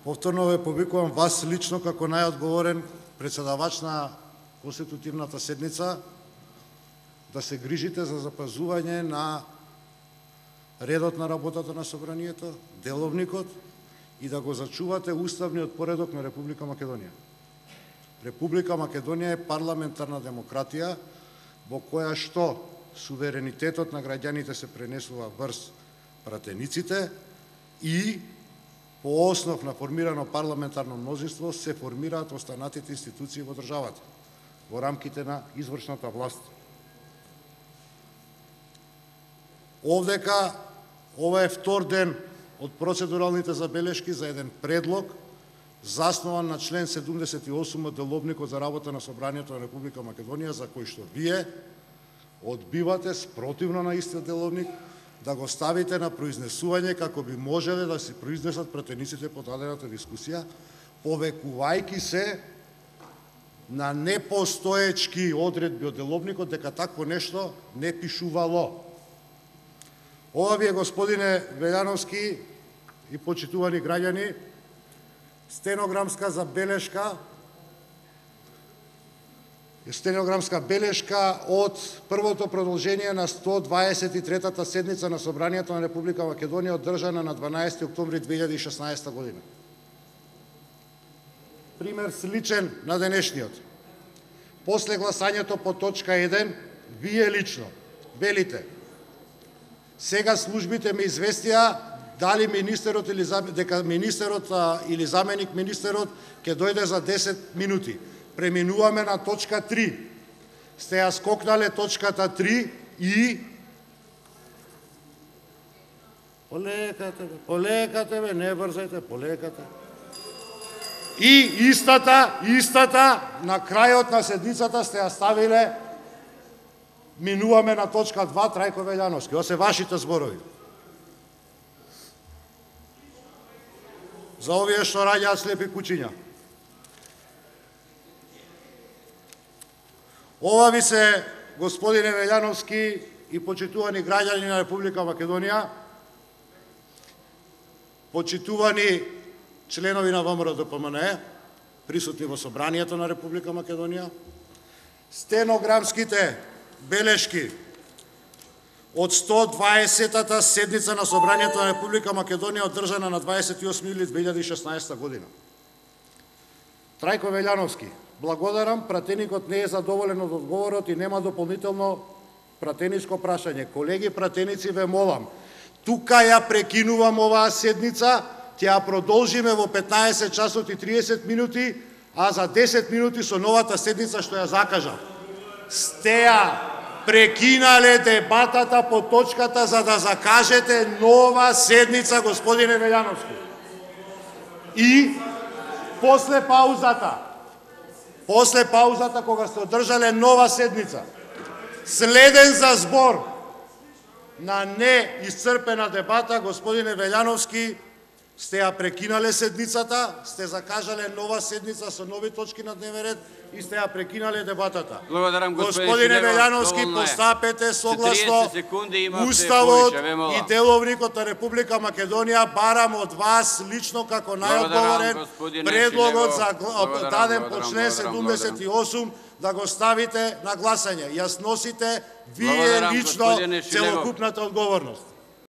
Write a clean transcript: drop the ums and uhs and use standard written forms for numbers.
Повторно ве повикувам вас лично како најодговорен председавач на конститутивната седница да се грижите за запазување на редот на работата на собранието, деловникот и да го зачувате уставниот поредок на Република Македонија. Република Македонија е парламентарна демократија во која што суверенитетот на граѓаните се пренесува врз пратениците и по основ на формирано парламентарно мнозинство се формираат останатите институции во државата, во рамките на извршната власт. Овдека, ова е втор ден од процедуралните забелешки за еден предлог, заснован на член 78 од Деловникот за работа на Собранието на Република Македонија, за кој што вие одбивате спротивно на истиот деловник да го ставите на произнесување како би можеле да се произнесат пратениците по дадената дискусија, повекувајќи се на непостоечки одредби од деловникот дека такво нешто не пишувало. Ова ви е, господине Велјановски и почитувани граѓани, стенограмска белешка од првото продолжение на 123-та седница на Собранието на Република Македонија, одржана на 12 октомври 2016 година. Пример сличен на денешниот. После гласањето по точка 1, вие лично велите: сега службите ме известија дали министерот или заменик министерот ќе дојде за 10 минути. Преминуваме на точка 3. Сте ја скокнале точката 3 и... Полекате, не брзајте, полекате. И истата, на крајот на седницата сте ја ставиле: минуваме на точка 2, Трајко Велјановски. Ова се вашите зборови. За овие што раѓаат слепи кучиња. Ова ви се, господине Велјановски и почитувани граѓани на Република Македонија, почитувани членови на ВМРО-ДПМНЕ, присутни во Собранието на Република Македонија, стенограмските белешки од 120-та седница на Собранието на Република Македонија, одржана на 28 јули 2016 година. Трајко Велјановски: благодарам, пратеникот не е задоволен од одговорот и нема дополнително пратеничко прашање. Колеги пратеници, ве молам, тука ја прекинувам оваа седница, ќе ја продолжиме во 15 часот и 30 минути, а за 10 минути со новата седница што ја закажам. Сте ја прекинале дебатата по точката за да закажете нова седница, господине Велјановски. И после паузата, кога сте одржале нова седница, следен за збор на неисцрпена дебата, господине Велјановски, сте ја прекинале седницата, сте закажале нова седница со нови точки на дневен ред и сте ја прекинале дебатата. Благодарам, господине Велјановски, постапете согласно Уставот и Деловникот на Република Македонија. Барам од вас лично како најодговорен предлогот за даден по член 78 да го ставите на гласање. Ја сносите вие лично целокупната одговорност.